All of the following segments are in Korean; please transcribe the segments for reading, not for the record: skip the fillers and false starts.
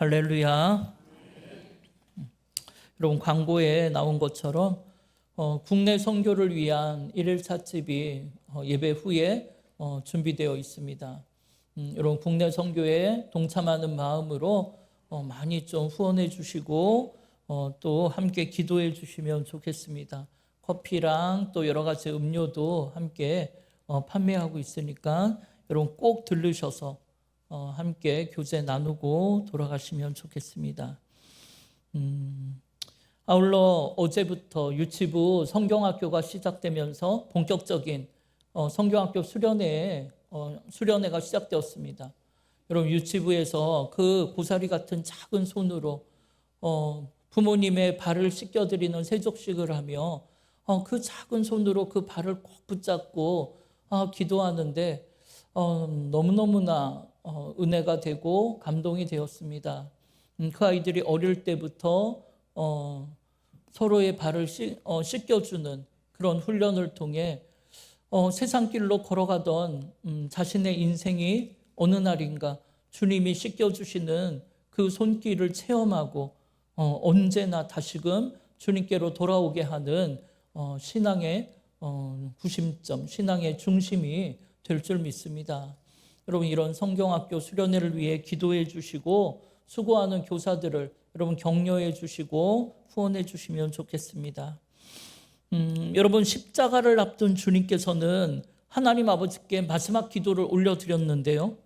할렐루야. 여러분, 광고에 나온 것처럼 국내 선교를 위한 일일 찻집이 예배 후에 준비되어 있습니다. 여러분, 국내 선교에 동참하는 마음으로 많이 좀 후원해 주시고 또 함께 기도해 주시면 좋겠습니다. 커피랑 또 여러 가지 음료도 함께 판매하고 있으니까 여러분 꼭 들르셔서 함께 교제 나누고 돌아가시면 좋겠습니다. 아울러 어제부터 유치부 성경학교가 시작되면서 본격적인 성경학교 수련회가 시작되었습니다. 여러분, 유치부에서 그 고사리 같은 작은 손으로 부모님의 발을 씻겨드리는 세족식을 하며 그 작은 손으로 그 발을 꼭 붙잡고 기도하는데 너무너무나 은혜가 되고 감동이 되었습니다. 그 아이들이 어릴 때부터 서로의 발을 씻겨주는 그런 훈련을 통해 세상길로 걸어가던 자신의 인생이 어느 날인가 주님이 씻겨주시는 그 손길을 체험하고 언제나 다시금 주님께로 돌아오게 하는 신앙의 구심점, 신앙의 중심이 될 줄 믿습니다. 여러분, 이런 성경학교 수련회를 위해 기도해 주시고 수고하는 교사들을 여러분 격려해 주시고 후원해 주시면 좋겠습니다. 여러분, 십자가를 앞둔 주님께서는 하나님 아버지께 마지막 기도를 올려드렸는데요.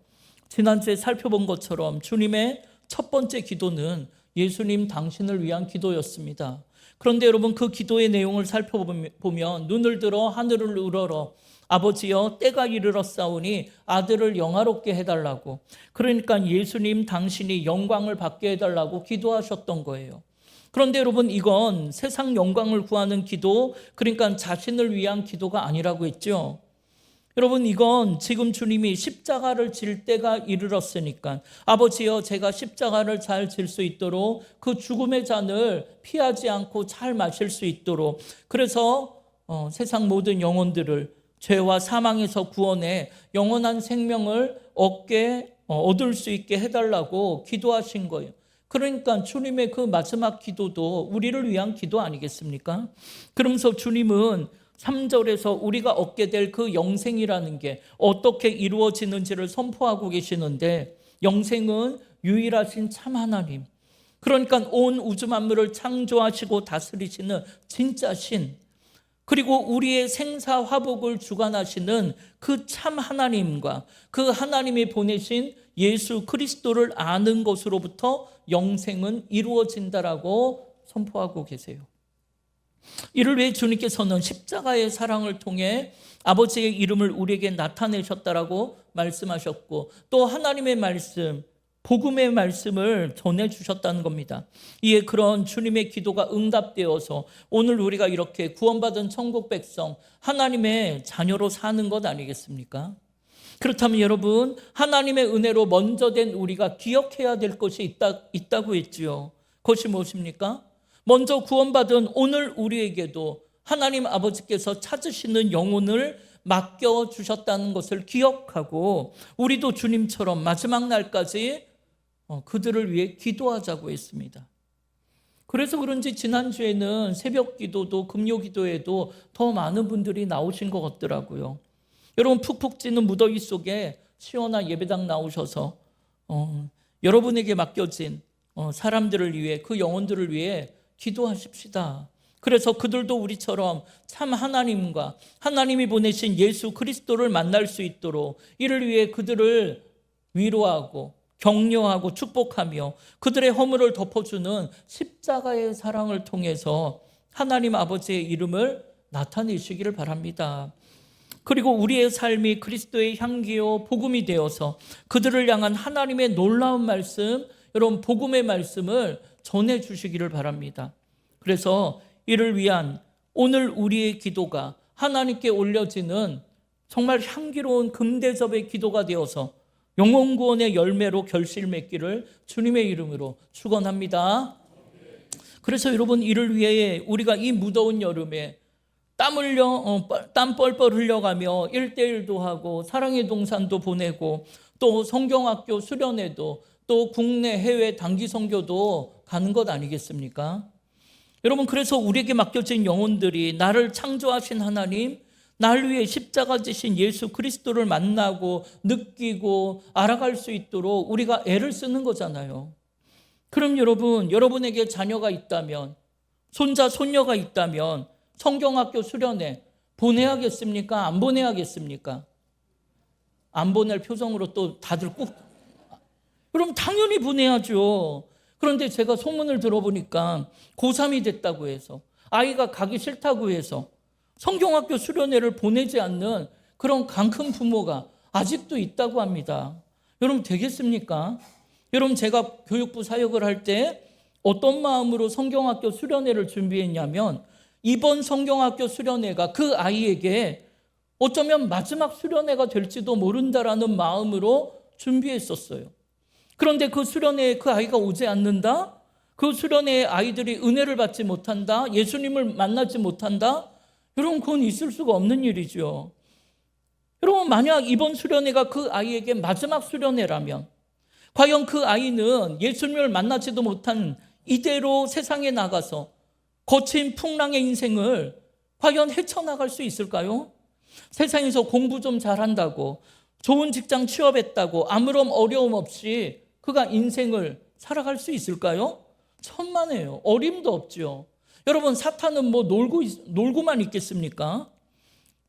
지난주에 살펴본 것처럼 주님의 첫 번째 기도는 예수님 당신을 위한 기도였습니다. 그런데 여러분, 그 기도의 내용을 살펴보면 눈을 들어 하늘을 우러러 아버지여 때가 이르렀사오니 아들을 영화롭게 해달라고, 그러니까 예수님 당신이 영광을 받게 해달라고 기도하셨던 거예요. 그런데 여러분, 이건 세상 영광을 구하는 기도, 그러니까 자신을 위한 기도가 아니라고 했죠. 여러분, 이건 지금 주님이 십자가를 질 때가 이르렀으니까 아버지여 제가 십자가를 잘 질 수 있도록 그 죽음의 잔을 피하지 않고 잘 마실 수 있도록, 그래서 세상 모든 영혼들을 죄와 사망에서 구원해 영원한 생명을 얻을 수 있게 해달라고 기도하신 거예요. 그러니까 주님의 그 마지막 기도도 우리를 위한 기도 아니겠습니까? 그러면서 주님은 3절에서 우리가 얻게 될 그 영생이라는 게 어떻게 이루어지는지를 선포하고 계시는데, 영생은 유일하신 참 하나님, 그러니까 온 우주 만물을 창조하시고 다스리시는 진짜 신, 그리고 우리의 생사화복을 주관하시는 그 참 하나님과 그 하나님이 보내신 예수 그리스도를 아는 것으로부터 영생은 이루어진다라고 선포하고 계세요. 이를 위해 주님께서는 십자가의 사랑을 통해 아버지의 이름을 우리에게 나타내셨다라고 말씀하셨고, 또 하나님의 말씀, 복음의 말씀을 전해주셨다는 겁니다. 이에 그런 주님의 기도가 응답되어서 오늘 우리가 이렇게 구원받은 천국 백성, 하나님의 자녀로 사는 것 아니겠습니까? 그렇다면 여러분, 하나님의 은혜로 먼저 된 우리가 기억해야 될 것이 있다고 했지요. 그것이 무엇입니까? 먼저 구원받은 오늘 우리에게도 하나님 아버지께서 찾으시는 영혼을 맡겨주셨다는 것을 기억하고 우리도 주님처럼 마지막 날까지 그들을 위해 기도하자고 했습니다. 그래서 그런지 지난주에는 새벽 기도도 금요 기도에도 더 많은 분들이 나오신 것 같더라고요. 여러분, 푹푹 찌는 무더위 속에 시원한 예배당 나오셔서 여러분에게 맡겨진 사람들을 위해, 그 영혼들을 위해 기도하십시다. 그래서 그들도 우리처럼 참 하나님과 하나님이 보내신 예수 그리스도를 만날 수 있도록 이를 위해 그들을 위로하고 격려하고 축복하며 그들의 허물을 덮어주는 십자가의 사랑을 통해서 하나님 아버지의 이름을 나타내시기를 바랍니다. 그리고 우리의 삶이 그리스도의 향기요 복음이 되어서 그들을 향한 하나님의 놀라운 말씀, 여러분 복음의 말씀을 전해주시기를 바랍니다. 그래서 이를 위한 오늘 우리의 기도가 하나님께 올려지는 정말 향기로운 금대접의 기도가 되어서 영혼 구원의 열매로 결실 맺기를 주님의 이름으로 축원합니다. 그래서 여러분, 이를 위해 우리가 이 무더운 여름에 땀 뻘뻘 흘려가며 1:1도 하고 사랑의 동산도 보내고 또 성경학교 수련회도 또 국내 해외 단기 선교도 가는 것 아니겠습니까? 여러분, 그래서 우리에게 맡겨진 영혼들이 나를 창조하신 하나님, 날 위해 십자가 지신 예수 그리스도를 만나고 느끼고 알아갈 수 있도록 우리가 애를 쓰는 거잖아요. 그럼 여러분, 여러분에게 자녀가 있다면, 손자, 손녀가 있다면 성경학교 수련회 보내야겠습니까? 안 보내야겠습니까? 안 보낼 표정으로 또 다들 그럼 당연히 보내야죠. 그런데 제가 소문을 들어보니까 고3이 됐다고 해서, 아이가 가기 싫다고 해서 성경학교 수련회를 보내지 않는 그런 강큰 부모가 아직도 있다고 합니다. 여러분, 되겠습니까? 여러분, 제가 교육부 사역을 할 때 어떤 마음으로 성경학교 수련회를 준비했냐면, 이번 성경학교 수련회가 그 아이에게 어쩌면 마지막 수련회가 될지도 모른다라는 마음으로 준비했었어요. 그런데 그 수련회에 그 아이가 오지 않는다? 그 수련회에 아이들이 은혜를 받지 못한다? 예수님을 만나지 못한다? 여러분, 그건 있을 수가 없는 일이죠. 여러분, 만약 이번 수련회가 그 아이에게 마지막 수련회라면 과연 그 아이는 예수님을 만나지도 못한 이대로 세상에 나가서 거친 풍랑의 인생을 과연 헤쳐나갈 수 있을까요? 세상에서 공부 좀 잘한다고, 좋은 직장 취업했다고 아무런 어려움 없이 그가 인생을 살아갈 수 있을까요? 천만에요. 어림도 없죠. 여러분, 사탄은 뭐 놀고만 있겠습니까?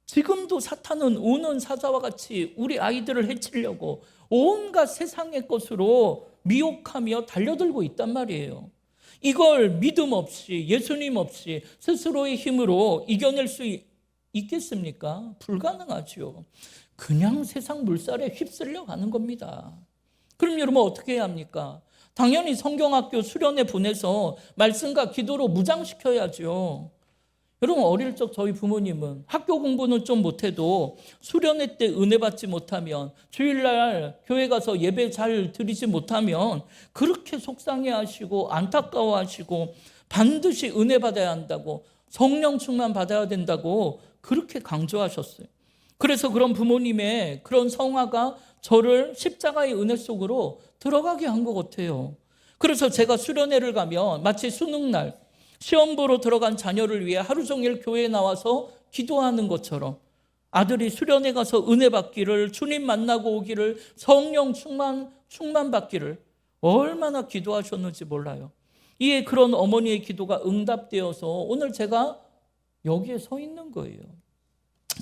지금도 사탄은 우는 사자와 같이 우리 아이들을 해치려고 온갖 세상의 것으로 미혹하며 달려들고 있단 말이에요. 이걸 믿음 없이, 예수님 없이 스스로의 힘으로 이겨낼 수 있겠습니까? 불가능하죠. 그냥 세상 물살에 휩쓸려 가는 겁니다. 그럼 여러분, 어떻게 해야 합니까? 당연히 성경학교 수련회 보내서 말씀과 기도로 무장시켜야죠. 여러분, 어릴 적 저희 부모님은 학교 공부는 좀 못해도 수련회 때 은혜 받지 못하면, 주일날 교회 가서 예배 잘 드리지 못하면 그렇게 속상해하시고 안타까워하시고 반드시 은혜 받아야 한다고, 성령 충만 받아야 된다고 그렇게 강조하셨어요. 그래서 그런 부모님의 그런 성화가 저를 십자가의 은혜 속으로 들어가게 한 것 같아요. 그래서 제가 수련회를 가면 마치 수능날 시험 보러 들어간 자녀를 위해 하루 종일 교회에 나와서 기도하는 것처럼, 아들이 수련회 가서 은혜 받기를, 주님 만나고 오기를, 성령 충만 받기를 얼마나 기도하셨는지 몰라요. 이에 그런 어머니의 기도가 응답되어서 오늘 제가 여기에 서 있는 거예요.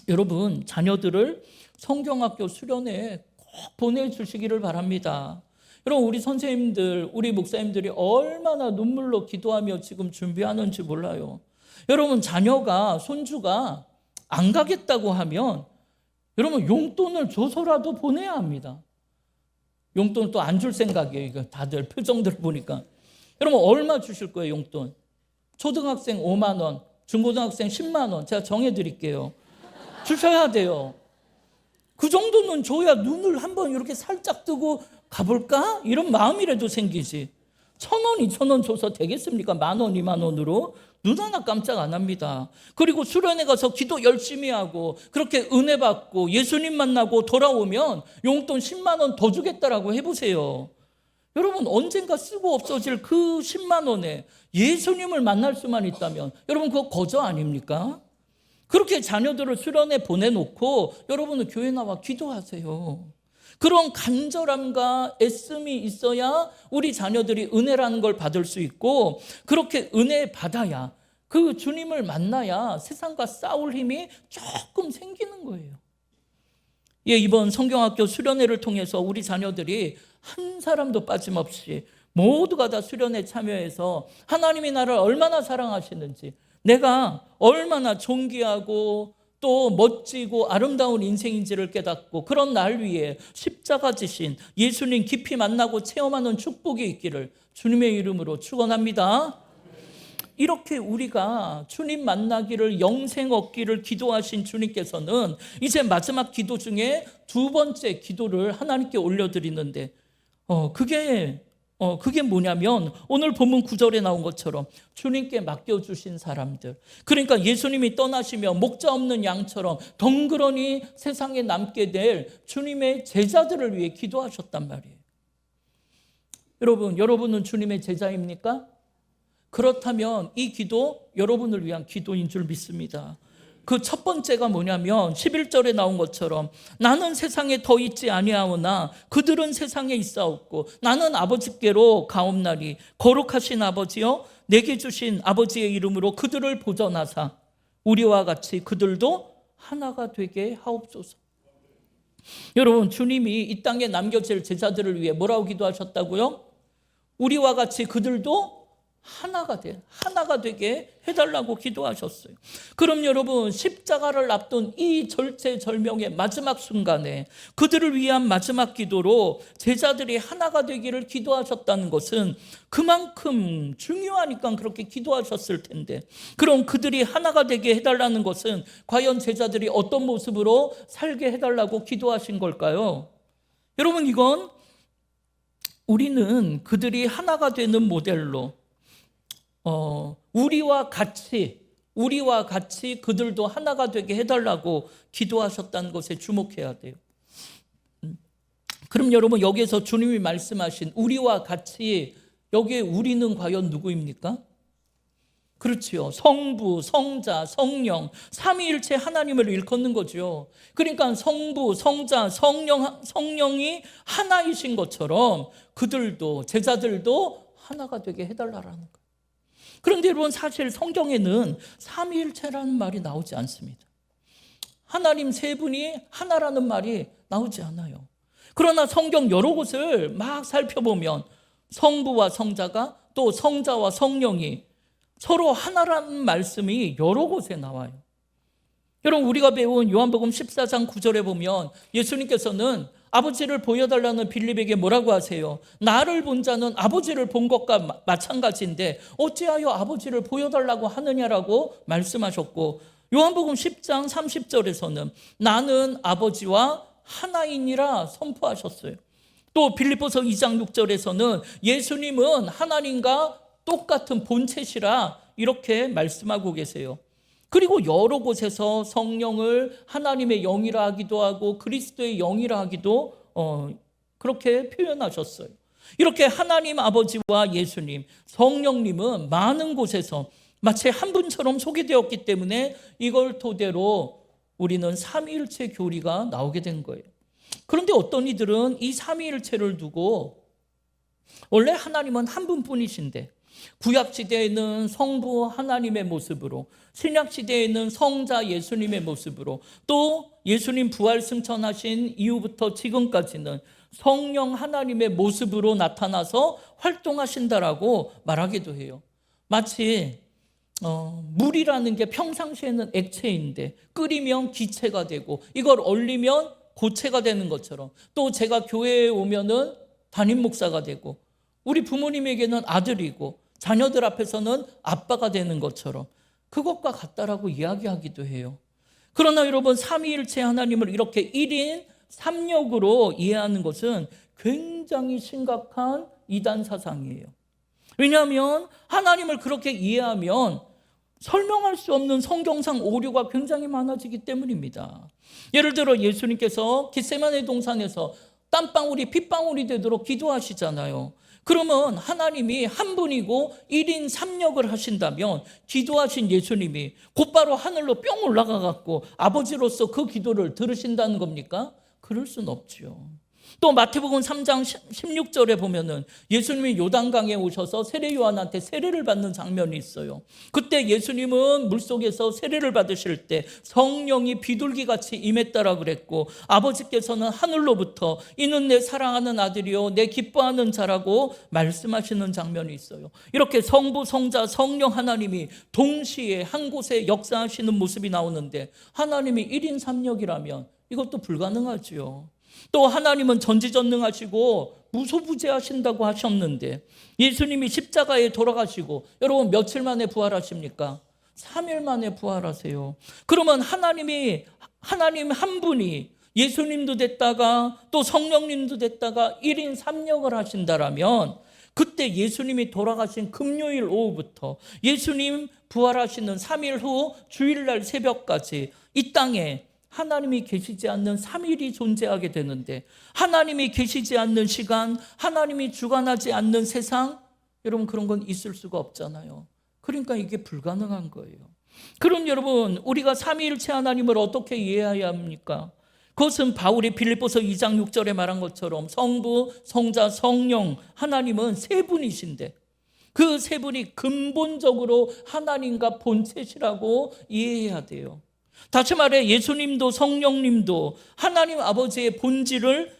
여러분, 자녀들을 성경학교 수련회에 꼭 보내주시기를 바랍니다. 여러분, 우리 선생님들, 우리 목사님들이 얼마나 눈물로 기도하며 지금 준비하는지 몰라요. 여러분, 자녀가, 손주가 안 가겠다고 하면 여러분, 용돈을 줘서라도 보내야 합니다. 용돈을 또 안 줄 생각이에요. 이거 다들 표정들 보니까. 여러분, 얼마 주실 거예요, 용돈? 초등학생 5만 원, 중고등학생 10만 원 제가 정해드릴게요. 주셔야 돼요. 그 정도는 줘야 눈을 한번 이렇게 살짝 뜨고 가볼까? 이런 마음이라도 생기지. 1,000원, 2,000원 줘서 되겠습니까? 10,000원, 20,000원으로? 눈 하나 깜짝 안 합니다. 그리고 수련회 가서 기도 열심히 하고 그렇게 은혜 받고 예수님 만나고 돌아오면 용돈 10만 원 더 주겠다라고 해보세요. 여러분, 언젠가 쓰고 없어질 그 10만 원에 예수님을 만날 수만 있다면 여러분, 그거 거저 아닙니까? 그렇게 자녀들을 수련회 보내놓고 여러분은 교회 나와 기도하세요. 그런 간절함과 애씀이 있어야 우리 자녀들이 은혜라는 걸 받을 수 있고, 그렇게 은혜 받아야, 그 주님을 만나야 세상과 싸울 힘이 조금 생기는 거예요. 예, 이번 성경학교 수련회를 통해서 우리 자녀들이 한 사람도 빠짐없이 모두가 다 수련회 참여해서 하나님이 나를 얼마나 사랑하시는지, 내가 얼마나 존귀하고 또 멋지고 아름다운 인생인지를 깨닫고 그런 날 위에 십자가 지신 예수님 깊이 만나고 체험하는 축복이 있기를 주님의 이름으로 축원합니다. 이렇게 우리가 주님 만나기를, 영생 얻기를 기도하신 주님께서는 이제 마지막 기도 중에 두 번째 기도를 하나님께 올려드리는데, 그게 뭐냐면 오늘 본문 9절에 나온 것처럼 주님께 맡겨주신 사람들, 그러니까 예수님이 떠나시며 목자 없는 양처럼 덩그러니 세상에 남게 될 주님의 제자들을 위해 기도하셨단 말이에요. 여러분은 주님의 제자입니까? 그렇다면 이 기도 여러분을 위한 기도인 줄 믿습니다. 그 첫 번째가 뭐냐면 11절에 나온 것처럼 나는 세상에 더 있지 아니하오나 그들은 세상에 있사옵고 나는 아버지께로 가옵나니 거룩하신 아버지여 내게 주신 아버지의 이름으로 그들을 보전하사 우리와 같이 그들도 하나가 되게 하옵소서. 여러분, 주님이 이 땅에 남겨질 제자들을 위해 뭐라고 기도하셨다고요? 우리와 같이 그들도 하나가 되게 해달라고 기도하셨어요. 그럼 여러분, 십자가를 앞둔 이 절체절명의 마지막 순간에 그들을 위한 마지막 기도로 제자들이 하나가 되기를 기도하셨다는 것은 그만큼 중요하니까 그렇게 기도하셨을 텐데, 그럼 그들이 하나가 되게 해달라는 것은 과연 제자들이 어떤 모습으로 살게 해달라고 기도하신 걸까요? 여러분, 이건 우리는 그들이 하나가 되는 모델로 우리와 같이 그들도 하나가 되게 해달라고 기도하셨다는 것에 주목해야 돼요. 그럼 여러분, 여기에서 주님이 말씀하신 우리와 같이, 여기에 우리는 과연 누구입니까? 그렇지요. 성부, 성자, 성령, 삼위일체 하나님을 일컫는 거죠. 그러니까 성부, 성자, 성령이 하나이신 것처럼 그들도, 제자들도 하나가 되게 해달라는 거예요. 그런데 여러분, 사실 성경에는 삼위일체라는 말이 나오지 않습니다. 하나님 세 분이 하나라는 말이 나오지 않아요. 그러나 성경 여러 곳을 막 살펴보면 성부와 성자가, 또 성자와 성령이 서로 하나라는 말씀이 여러 곳에 나와요. 여러분, 우리가 배운 요한복음 14장 9절에 보면 예수님께서는 아버지를 보여달라는 빌립에게 뭐라고 하세요? 나를 본 자는 아버지를 본 것과 마찬가지인데 어찌하여 아버지를 보여달라고 하느냐라고 말씀하셨고, 요한복음 10장 30절에서는 나는 아버지와 하나이니라 선포하셨어요. 또 빌립보서 2장 6절에서는 예수님은 하나님과 똑같은 본체시라 이렇게 말씀하고 계세요. 그리고 여러 곳에서 성령을 하나님의 영이라 하기도 하고 그리스도의 영이라 하기도 그렇게 표현하셨어요. 이렇게 하나님 아버지와 예수님, 성령님은 많은 곳에서 마치 한 분처럼 소개되었기 때문에 이걸 토대로 우리는 삼위일체 교리가 나오게 된 거예요. 그런데 어떤 이들은 이 삼위일체를 두고 원래 하나님은 한 분뿐이신데 구약시대에는 성부 하나님의 모습으로, 신약시대에는 성자 예수님의 모습으로, 또 예수님 부활 승천하신 이후부터 지금까지는 성령 하나님의 모습으로 나타나서 활동하신다라고 말하기도 해요. 마치 물이라는 게 평상시에는 액체인데 끓이면 기체가 되고 이걸 얼리면 고체가 되는 것처럼, 또 제가 교회에 오면은 담임 목사가 되고 우리 부모님에게는 아들이고 자녀들 앞에서는 아빠가 되는 것처럼 그것과 같다라고 이야기하기도 해요. 그러나 여러분, 삼위일체 하나님을 이렇게 1인 3역으로 이해하는 것은 굉장히 심각한 이단 사상이에요. 왜냐하면 하나님을 그렇게 이해하면 설명할 수 없는 성경상 오류가 굉장히 많아지기 때문입니다. 예를 들어 예수님께서 겟세마네 동산에서 땀방울이 핏방울이 되도록 기도하시잖아요. 그러면 하나님이 한 분이고 1인 3역을 하신다면 기도하신 예수님이 곧바로 하늘로 뿅 올라가갖고 아버지로서 그 기도를 들으신다는 겁니까? 그럴 수는 없죠. 또 마태복음 3장 16절에 보면은 예수님이 요단강에 오셔서 세례 요한한테 세례를 받는 장면이 있어요. 그때 예수님은 물속에서 세례를 받으실 때 성령이 비둘기같이 임했다라 그랬고, 아버지께서는 하늘로부터 이는 내 사랑하는 아들이요 내 기뻐하는 자라고 말씀하시는 장면이 있어요. 이렇게 성부, 성자, 성령 하나님이 동시에 한 곳에 역사하시는 모습이 나오는데 하나님이 1인 3역이라면 이것도 불가능하지요. 또 하나님은 전지전능하시고 무소부재하신다고 하셨는데 예수님이 십자가에 돌아가시고 여러분 며칠 만에 부활하십니까? 3일 만에 부활하세요. 그러면 하나님 한 분이 예수님도 됐다가 또 성령님도 됐다가 1인 3역을 하신다라면 그때 예수님이 돌아가신 금요일 오후부터 예수님 부활하시는 3일 후 주일날 새벽까지 이 땅에 하나님이 계시지 않는 3일이 존재하게 되는데, 하나님이 계시지 않는 시간, 하나님이 주관하지 않는 세상, 여러분 그런 건 있을 수가 없잖아요. 그러니까 이게 불가능한 거예요. 그럼 여러분, 우리가 삼위일체 하나님을 어떻게 이해해야 합니까? 그것은 바울이 빌립보서 2장 6절에 말한 것처럼 성부, 성자, 성령, 하나님은 세 분이신데 그 세 분이 근본적으로 하나님과 본체시라고 이해해야 돼요. 다시 말해 예수님도 성령님도 하나님 아버지의 본질을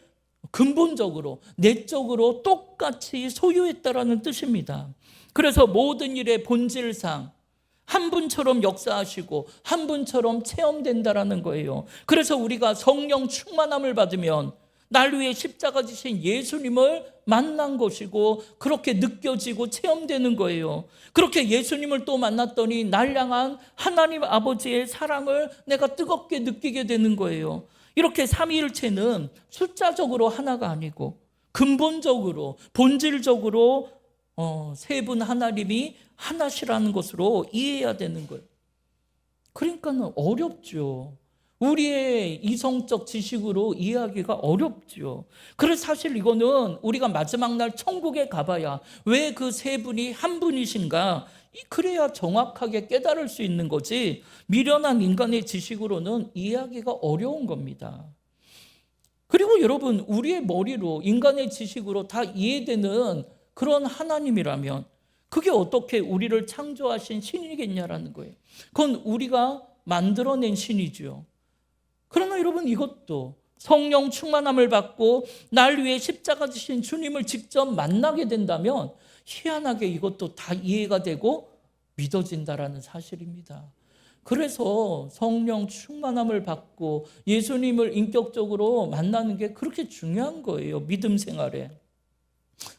근본적으로 내적으로 똑같이 소유했다라는 뜻입니다. 그래서 모든 일의 본질상 한 분처럼 역사하시고 한 분처럼 체험된다라는 거예요. 그래서 우리가 성령 충만함을 받으면 날 위해 십자가 지신 예수님을 만난 것이고 그렇게 느껴지고 체험되는 거예요. 그렇게 예수님을 또 만났더니 날 향한 하나님 아버지의 사랑을 내가 뜨겁게 느끼게 되는 거예요. 이렇게 삼위일체는 숫자적으로 하나가 아니고 근본적으로 본질적으로 세 분 하나님이 하나시라는 것으로 이해해야 되는 거예요. 그러니까는 어렵죠. 우리의 이성적 지식으로 이해하기가 어렵죠. 그래서 사실 이거는 우리가 마지막 날 천국에 가봐야 왜 그 세 분이 한 분이신가, 그래야 정확하게 깨달을 수 있는 거지 미련한 인간의 지식으로는 이해하기가 어려운 겁니다. 그리고 여러분, 우리의 머리로 인간의 지식으로 다 이해되는 그런 하나님이라면 그게 어떻게 우리를 창조하신 신이겠냐라는 거예요. 그건 우리가 만들어낸 신이죠. 그러나 여러분, 이것도 성령 충만함을 받고 날 위해 십자가 지신 주님을 직접 만나게 된다면 희한하게 이것도 다 이해가 되고 믿어진다라는 사실입니다. 그래서 성령 충만함을 받고 예수님을 인격적으로 만나는 게 그렇게 중요한 거예요, 믿음 생활에.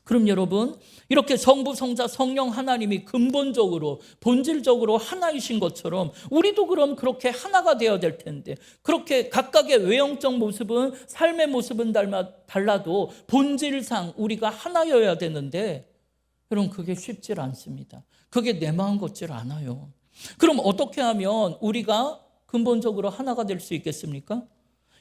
그럼 여러분, 이렇게 성부, 성자, 성령 하나님이 근본적으로 본질적으로 하나이신 것처럼 우리도 그럼 그렇게 하나가 되어야 될 텐데, 그렇게 각각의 외형적 모습은, 삶의 모습은 달라도 본질상 우리가 하나여야 되는데 여러분, 그게 쉽지 않습니다. 그게 내 마음 같지 않아요. 그럼 어떻게 하면 우리가 근본적으로 하나가 될 수 있겠습니까?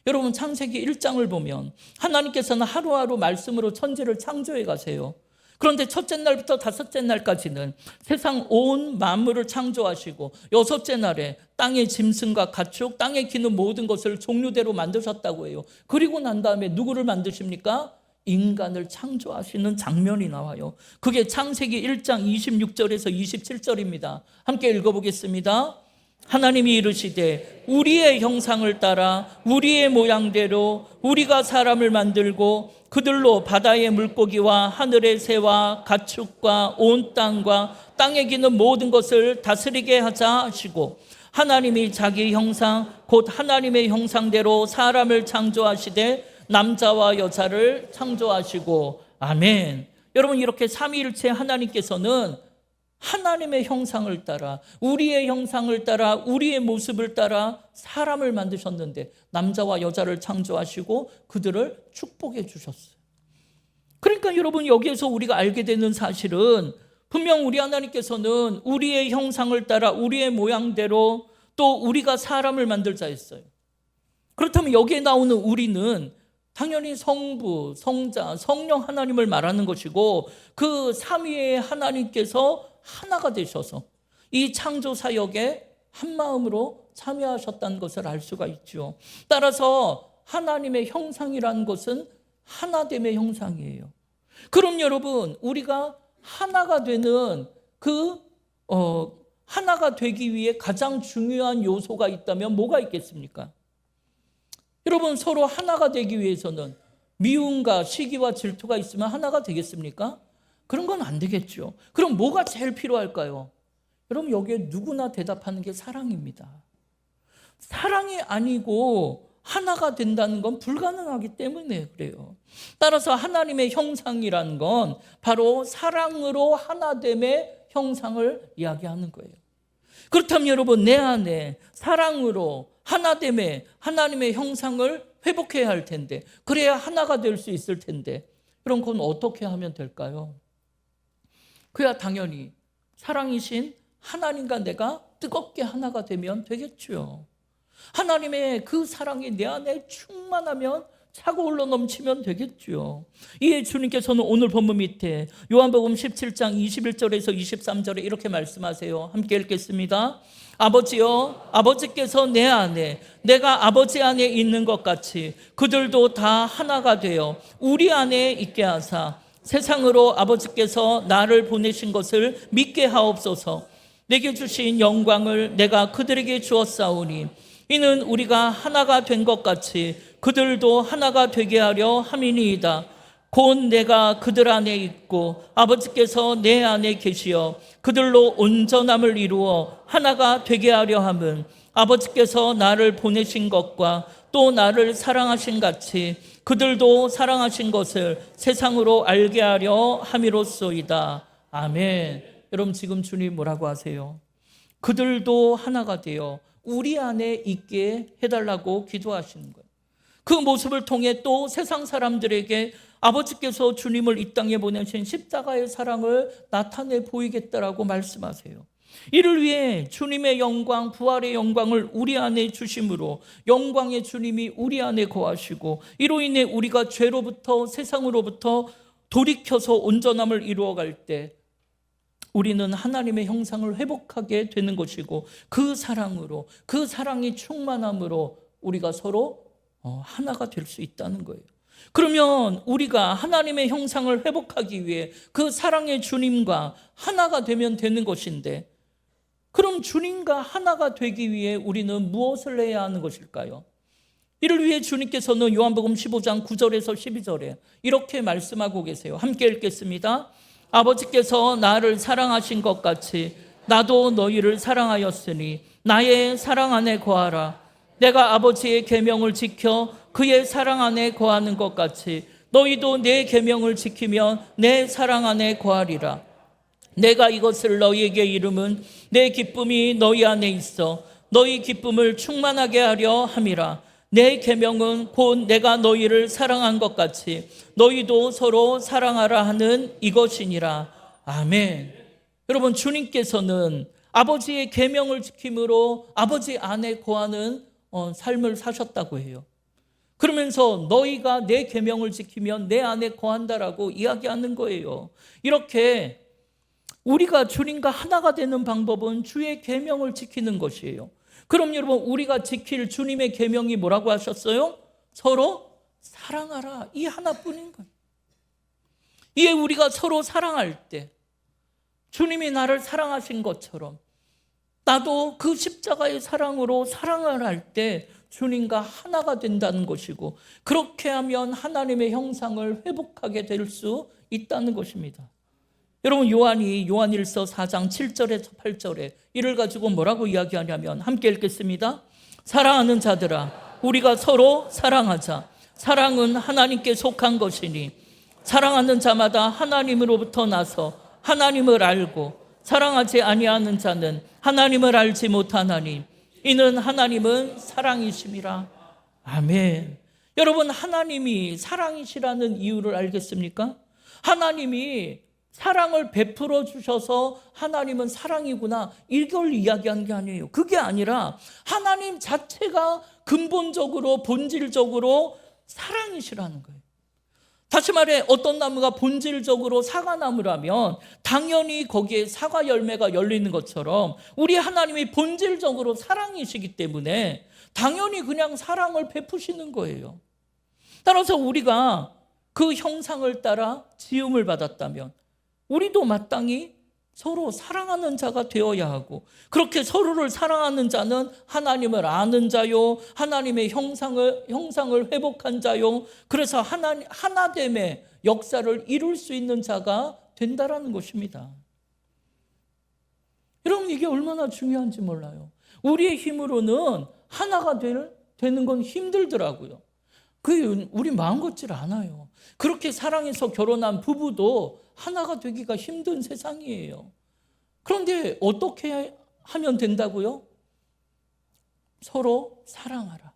여러분, 창세기 1장을 보면 하나님께서는 하루하루 말씀으로 천지를 창조해 가세요. 그런데 첫째 날부터 다섯째 날까지는 세상 온 만물을 창조하시고 여섯째 날에 땅의 짐승과 가축, 땅에 기는 모든 것을 종류대로 만드셨다고 해요. 그리고 난 다음에 누구를 만드십니까? 인간을 창조하시는 장면이 나와요. 그게 창세기 1장 26절에서 27절입니다. 함께 읽어보겠습니다. 하나님이 이르시되 우리의 형상을 따라 우리의 모양대로 우리가 사람을 만들고 그들로 바다의 물고기와 하늘의 새와 가축과 온 땅과 땅에 기는 모든 것을 다스리게 하자 하시고, 하나님이 자기 형상 곧 하나님의 형상대로 사람을 창조하시되 남자와 여자를 창조하시고. 아멘. 여러분, 이렇게 삼위일체 하나님께서는 하나님의 형상을 따라 우리의 형상을 따라 우리의 모습을 따라 사람을 만드셨는데 남자와 여자를 창조하시고 그들을 축복해 주셨어요. 그러니까 여러분, 여기에서 우리가 알게 되는 사실은 분명 우리 하나님께서는 우리의 형상을 따라 우리의 모양대로 또 우리가 사람을 만들자 했어요. 그렇다면 여기에 나오는 우리는 당연히 성부, 성자, 성령 하나님을 말하는 것이고 그 삼위의 하나님께서 하나가 되셔서 이 창조 사역에 한 마음으로 참여하셨다는 것을 알 수가 있죠. 따라서 하나님의 형상이라는 것은 하나됨의 형상이에요. 그럼 여러분, 우리가 하나가 되는 하나가 되기 위해 가장 중요한 요소가 있다면 뭐가 있겠습니까? 여러분, 서로 하나가 되기 위해서는 미움과 시기와 질투가 있으면 하나가 되겠습니까? 그런 건 안 되겠죠. 그럼 뭐가 제일 필요할까요? 여러분, 여기에 누구나 대답하는 게 사랑입니다. 사랑이 아니고 하나가 된다는 건 불가능하기 때문에 그래요. 따라서 하나님의 형상이라는 건 바로 사랑으로 하나됨의 형상을 이야기하는 거예요. 그렇다면 여러분, 내 안에 사랑으로 하나됨의 하나님의 형상을 회복해야 할 텐데, 그래야 하나가 될 수 있을 텐데, 그럼 그건 어떻게 하면 될까요? 그야 당연히 사랑이신 하나님과 내가 뜨겁게 하나가 되면 되겠죠. 하나님의 그 사랑이 내 안에 충만하면 차고 흘러 넘치면 되겠죠. 이에 주님께서는 오늘 본문 밑에 요한복음 17장 21절에서 23절에 이렇게 말씀하세요. 함께 읽겠습니다. 아버지여, 아버지께서 내 안에, 내가 아버지 안에 있는 것 같이 그들도 다 하나가 되어 우리 안에 있게 하사 세상으로 아버지께서 나를 보내신 것을 믿게 하옵소서. 내게 주신 영광을 내가 그들에게 주었사오니 이는 우리가 하나가 된 것 같이 그들도 하나가 되게 하려 함이니이다. 곧 내가 그들 안에 있고 아버지께서 내 안에 계시어 그들로 온전함을 이루어 하나가 되게 하려 함은 아버지께서 나를 보내신 것과 또 나를 사랑하신 같이 그들도 사랑하신 것을 세상으로 알게 하려 함이로소이다. 아멘. 여러분, 지금 주님 뭐라고 하세요? 그들도 하나가 되어 우리 안에 있게 해달라고 기도하시는 거예요. 그 모습을 통해 또 세상 사람들에게 아버지께서 주님을 이 땅에 보내신 십자가의 사랑을 나타내 보이겠다라고 말씀하세요. 이를 위해 주님의 영광, 부활의 영광을 우리 안에 주심으로 영광의 주님이 우리 안에 거하시고 이로 인해 우리가 죄로부터 세상으로부터 돌이켜서 온전함을 이루어갈 때 우리는 하나님의 형상을 회복하게 되는 것이고 그 사랑으로, 그 사랑이 충만함으로 우리가 서로 하나가 될 수 있다는 거예요. 그러면 우리가 하나님의 형상을 회복하기 위해 그 사랑의 주님과 하나가 되면 되는 것인데, 그럼 주님과 하나가 되기 위해 우리는 무엇을 해야 하는 것일까요? 이를 위해 주님께서는 요한복음 15장 9절에서 12절에 이렇게 말씀하고 계세요. 함께 읽겠습니다. 아버지께서 나를 사랑하신 것 같이 나도 너희를 사랑하였으니 나의 사랑 안에 거하라. 내가 아버지의 계명을 지켜 그의 사랑 안에 거하는 것 같이 너희도 내 계명을 지키면 내 사랑 안에 거하리라. 내가 이것을 너희에게 이름은 내 기쁨이 너희 안에 있어 너희 기쁨을 충만하게 하려 함이라. 내 계명은 곧 내가 너희를 사랑한 것 같이 너희도 서로 사랑하라 하는 이것이니라. 아멘. 여러분, 주님께서는 아버지의 계명을 지킴으로 아버지 안에 거하는 삶을 사셨다고 해요. 그러면서 너희가 내 계명을 지키면 내 안에 거한다라고 이야기하는 거예요. 이렇게 우리가 주님과 하나가 되는 방법은 주의 계명을 지키는 것이에요. 그럼 여러분, 우리가 지킬 주님의 계명이 뭐라고 하셨어요? 서로 사랑하라. 이 하나뿐인 거예요. 이에 우리가 서로 사랑할 때 주님이 나를 사랑하신 것처럼 나도 그 십자가의 사랑으로 사랑을 할 때 주님과 하나가 된다는 것이고, 그렇게 하면 하나님의 형상을 회복하게 될 수 있다는 것입니다. 여러분, 요한이 요한일서 4장 7절에서 8절에 이를 가지고 뭐라고 이야기하냐면 함께 읽겠습니다. 사랑하는 자들아, 우리가 서로 사랑하자. 사랑은 하나님께 속한 것이니 사랑하는 자마다 하나님으로부터 나서 하나님을 알고 사랑하지 아니하는 자는 하나님을 알지 못하나니 이는 하나님은 사랑이심이라. 아멘. 여러분, 하나님이 사랑이시라는 이유를 알겠습니까? 하나님이 사랑을 베풀어 주셔서 하나님은 사랑이구나, 이걸 이야기하는 게 아니에요. 그게 아니라 하나님 자체가 근본적으로 본질적으로 사랑이시라는 거예요. 다시 말해, 어떤 나무가 본질적으로 사과나무라면 당연히 거기에 사과 열매가 열리는 것처럼 우리 하나님이 본질적으로 사랑이시기 때문에 당연히 그냥 사랑을 베푸시는 거예요. 따라서 우리가 그 형상을 따라 지음을 받았다면 우리도 마땅히 서로 사랑하는 자가 되어야 하고, 그렇게 서로를 사랑하는 자는 하나님을 아는 자요, 하나님의 형상을 회복한 자요, 그래서 하나됨의 역사를 이룰 수 있는 자가 된다라는 것입니다. 여러분, 이게 얼마나 중요한지 몰라요. 우리의 힘으로는 하나가 되는 건 힘들더라고요. 그게 우리 마음 같질 않아요. 그렇게 사랑해서 결혼한 부부도 하나가 되기가 힘든 세상이에요. 그런데 어떻게 하면 된다고요? 서로 사랑하라.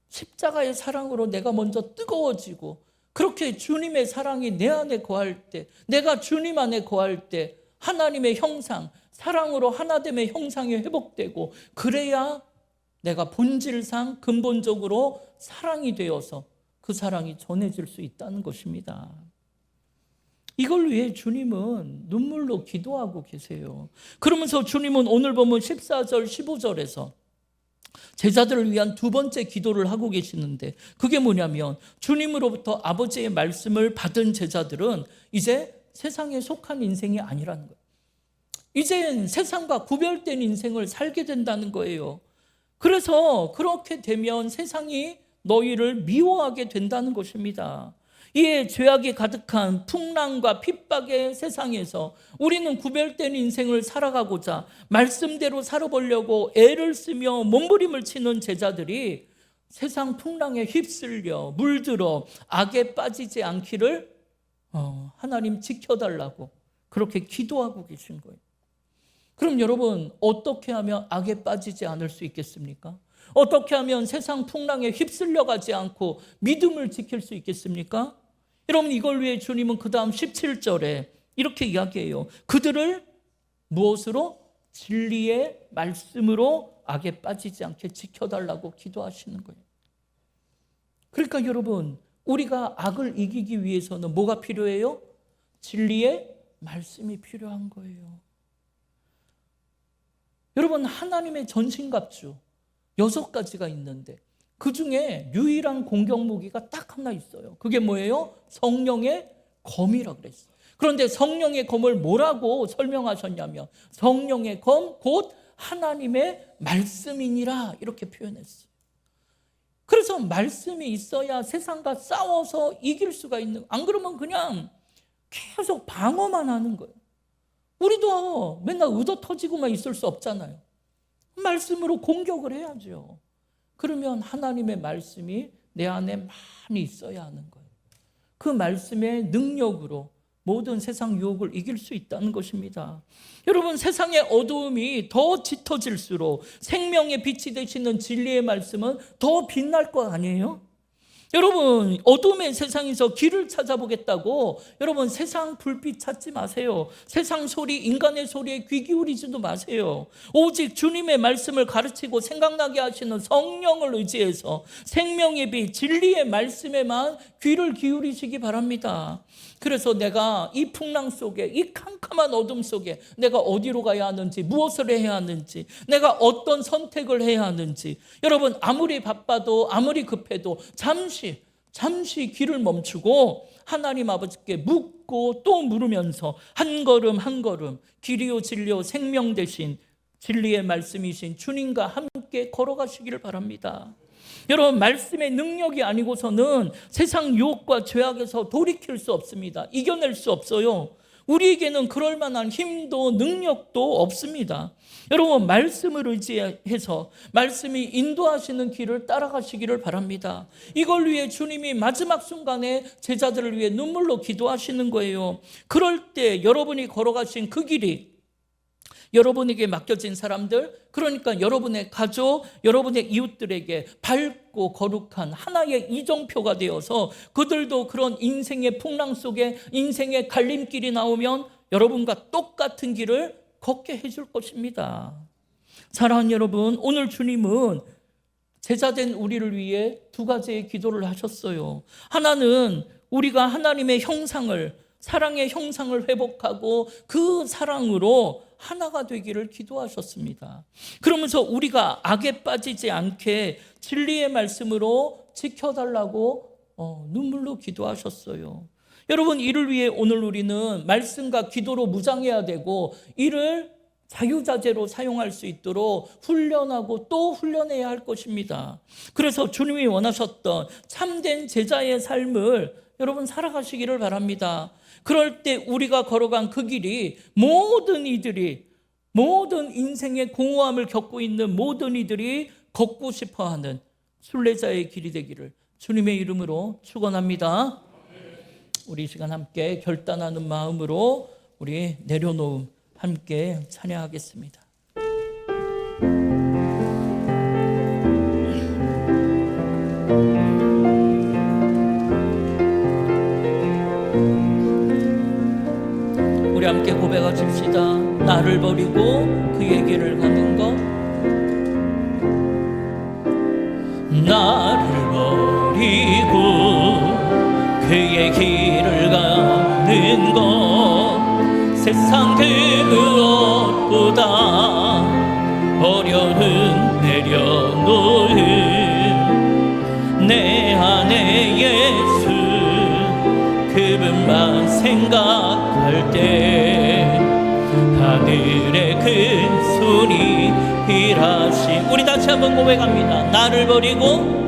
십자가의 사랑으로 내가 먼저 뜨거워지고, 그렇게 주님의 사랑이 내 안에 거할 때, 내가 주님 안에 거할 때 하나님의 형상, 사랑으로 하나됨의 형상이 회복되고, 그래야 내가 본질상 근본적으로 사랑이 되어서 그 사랑이 전해질 수 있다는 것입니다. 이걸 위해 주님은 눈물로 기도하고 계세요. 그러면서 주님은 오늘 보면 14절 15절에서 제자들을 위한 두 번째 기도를 하고 계시는데, 그게 뭐냐면 주님으로부터 아버지의 말씀을 받은 제자들은 이제 세상에 속한 인생이 아니라는 거예요. 이젠 세상과 구별된 인생을 살게 된다는 거예요. 그래서 그렇게 되면 세상이 너희를 미워하게 된다는 것입니다. 이에 죄악이 가득한 풍랑과 핍박의 세상에서 우리는 구별된 인생을 살아가고자 말씀대로 살아보려고 애를 쓰며 몸부림을 치는 제자들이 세상 풍랑에 휩쓸려 물들어 악에 빠지지 않기를 하나님 지켜달라고 그렇게 기도하고 계신 거예요. 그럼 여러분, 어떻게 하면 악에 빠지지 않을 수 있겠습니까? 어떻게 하면 세상 풍랑에 휩쓸려 가지 않고 믿음을 지킬 수 있겠습니까? 여러분, 이걸 위해 주님은 그 다음 17절에 이렇게 이야기해요. 그들을 무엇으로? 진리의 말씀으로 악에 빠지지 않게 지켜달라고 기도하시는 거예요. 그러니까 여러분, 우리가 악을 이기기 위해서는 뭐가 필요해요? 진리의 말씀이 필요한 거예요. 여러분, 하나님의 전신갑주 6가지가 있는데 그 중에 유일한 공격 무기가 딱 하나 있어요. 그게 뭐예요? 성령의 검이라고 그랬어요. 그런데 성령의 검을 뭐라고 설명하셨냐면 성령의 검 곧 하나님의 말씀이니라 이렇게 표현했어요. 그래서 말씀이 있어야 세상과 싸워서 이길 수가 있는, 안 그러면 그냥 계속 방어만 하는 거예요. 우리도 맨날 의도 터지고만 있을 수 없잖아요. 말씀으로 공격을 해야죠. 그러면 하나님의 말씀이 내 안에 많이 있어야 하는 거예요. 그 말씀의 능력으로 모든 세상 유혹을 이길 수 있다는 것입니다. 여러분, 세상의 어두움이 더 짙어질수록 생명의 빛이 되시는 진리의 말씀은 더 빛날 거 아니에요? 여러분, 어둠의 세상에서 길을 찾아보겠다고 여러분 세상 불빛 찾지 마세요. 세상 소리, 인간의 소리에 귀 기울이지도 마세요. 오직 주님의 말씀을 가르치고 생각나게 하시는 성령을 의지해서 생명의 빛, 진리의 말씀에만 귀를 기울이시기 바랍니다. 그래서 내가 이 풍랑 속에, 이 캄캄한 어둠 속에 내가 어디로 가야 하는지, 무엇을 해야 하는지, 내가 어떤 선택을 해야 하는지, 여러분 아무리 바빠도 아무리 급해도 잠시 길을 멈추고 하나님 아버지께 묻고 또 물으면서 한 걸음 한 걸음 길이요 진리요 생명 되신 진리의 말씀이신 주님과 함께 걸어가시기를 바랍니다. 여러분, 말씀의 능력이 아니고서는 세상 유혹과 죄악에서 돌이킬 수 없습니다. 이겨낼 수 없어요. 우리에게는 그럴 만한 힘도 능력도 없습니다. 여러분, 말씀을 의지해서 말씀이 인도하시는 길을 따라가시기를 바랍니다. 이걸 위해 주님이 마지막 순간에 제자들을 위해 눈물로 기도하시는 거예요. 그럴 때 여러분이 걸어가신 그 길이 여러분에게 맡겨진 사람들, 그러니까 여러분의 가족, 여러분의 이웃들에게 밝고 거룩한 하나의 이정표가 되어서 그들도 그런 인생의 풍랑 속에 인생의 갈림길이 나오면 여러분과 똑같은 길을 걷게 해줄 것입니다. 사랑하는 여러분, 오늘 주님은 제자된 우리를 위해 두 가지의 기도를 하셨어요. 하나는 우리가 하나님의 형상을, 사랑의 형상을 회복하고 그 사랑으로 하나가 되기를 기도하셨습니다. 그러면서 우리가 악에 빠지지 않게 진리의 말씀으로 지켜달라고 눈물로 기도하셨어요. 여러분, 이를 위해 오늘 우리는 말씀과 기도로 무장해야 되고 이를 자유자재로 사용할 수 있도록 훈련하고 또 훈련해야 할 것입니다. 그래서 주님이 원하셨던 참된 제자의 삶을 여러분 살아가시기를 바랍니다. 그럴 때 우리가 걸어간 그 길이 모든 인생의 공허함을 겪고 있는 모든 이들이 걷고 싶어하는 순례자의 길이 되기를 주님의 이름으로 축원합니다. 우리 이 시간 함께 결단하는 마음으로 우리 내려놓음 함께 찬양하겠습니다. 우리 함께 고백하십시다. 나를 버리고 그에게를 가는 것, 나를 버리고 그의 길을 가는 것 세상 그 무엇보다 어려움 내려놓은 내 안에 예수 그분만 생각할 때 하늘의 큰 손이 일하시. 우리 다시 한번 고백합니다. 나를 버리고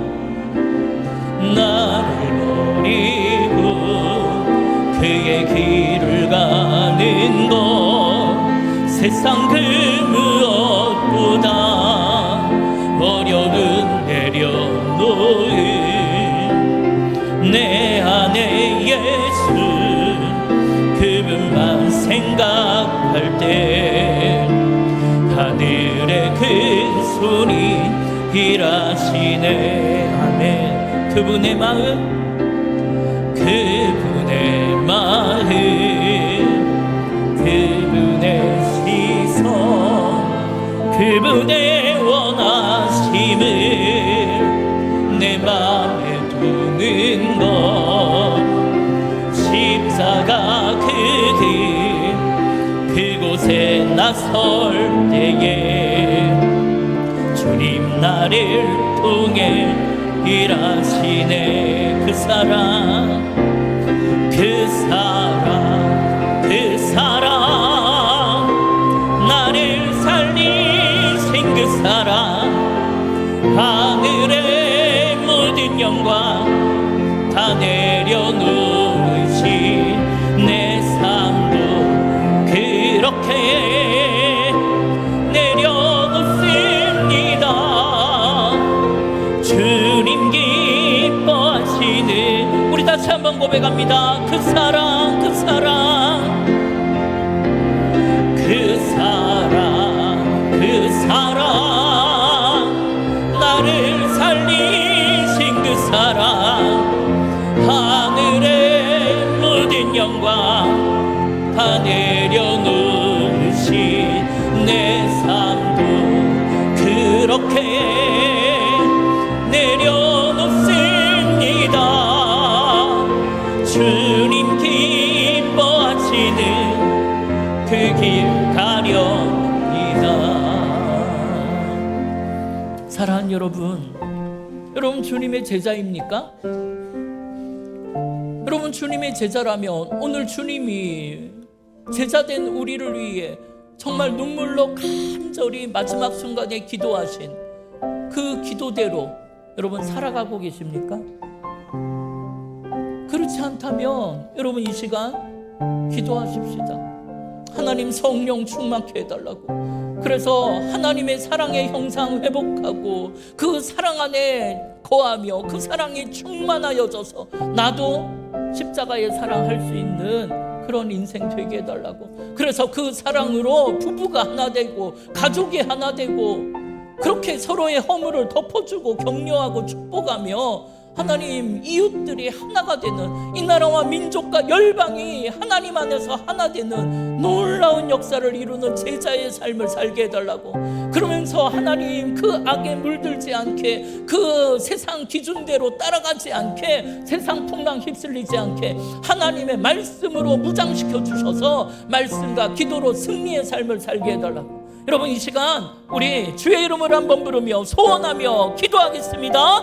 그의 길을 가는 것 세상 그 무엇보다 어려움 내려놓은 내 안에 예수 그분만 생각할 때 하늘의 큰 손이 일하시네. 아멘. 그분의 마음 그분의 시선 그분의 원하심을 내 맘에 두는 것 십자가 그 길 그곳에 나설 때에 주님 나를 통해 일하시네. 그 사랑 나를 살리신 그 사랑 하늘의 모든 영광 다 내려놓으신 내 삶도 그렇게 내려놓습니다. 주님 기뻐하시는 우리 다시 한번 고백합니다. 그 사랑 나를 살리신 그 사랑 하늘의 모든 영광 다 내려놓으신 내 삶도 그렇게 내려놓습니다. 주님 기뻐하시는 그 길 가렵니다. 사랑하는 여러분 주님의 제자입니까? 여러분 주님의 제자라면 오늘 주님이 제자된 우리를 위해 정말 눈물로 간절히 마지막 순간에 기도하신 그 기도대로 여러분 살아가고 계십니까? 그렇지 않다면 여러분 이 시간 기도하십시다. 하나님 성령 충만케 해달라고. 그래서 하나님의 사랑의 형상 회복하고 그 사랑 안에 거하며 그 사랑이 충만하여져서 나도 십자가의 사랑할 수 있는 그런 인생 되게 해달라고. 그래서 그 사랑으로 부부가 하나 되고 가족이 하나 되고 그렇게 서로의 허물을 덮어주고 격려하고 축복하며 하나님 이웃들이 하나가 되는 이 나라와 민족과 열방이 하나님 안에서 하나 되는 놀라운 역사를 이루는 제자의 삶을 살게 해달라고. 그러면서 하나님 그 악에 물들지 않게 그 세상 기준대로 따라가지 않게 세상 풍랑 휩쓸리지 않게 하나님의 말씀으로 무장시켜 주셔서 말씀과 기도로 승리의 삶을 살게 해달라고. 여러분 이 시간 우리 주의 이름을 한번 부르며 소원하며 기도하겠습니다.